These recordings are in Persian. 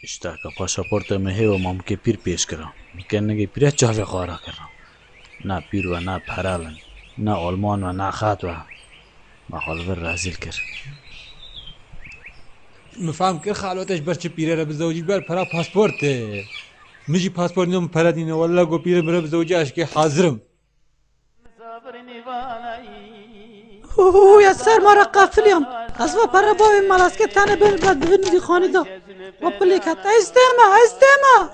اشتاق پاسپورت مه و مام که پیر پیش کرم میکنه که پیر جاوی قارا کرم نه پیر و نه پرالن نه آلمان و نه خط و مخالفه رازیل کرد مفهم كر خالوتش برش بيرة بزوجي بر برا باسبورت مجي باسبورت نوم برا دينا ولا قو بيرة برا بزوجي اشكي حاضرم يا سر مرة قافليهم أصلا برا باوي مالاسكي تاني بعد بفندي خاني دا وبليكات استمع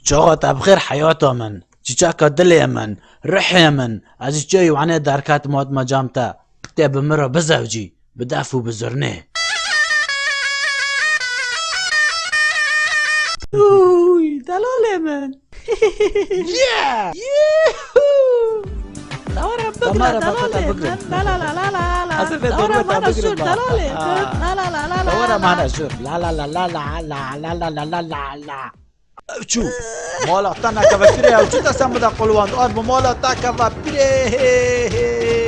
چاقا تبخیر حیاتا من چیچاکا دلی من رحی من از جای وعنی درکات ماد مجامتا تب مرا بزوجی بدافو بزرنه اوي دلالي من دورة بقرة دلالي من لا لا لا لا لا لا دورة معنا شور دلالي لا لا لا لا دورة معنا شور لا لا لا لا لا لا لا لا لا لا لا شو مالا تانا كفا بيري او چتا سامدا قلوان آر مالا تا كفا بيري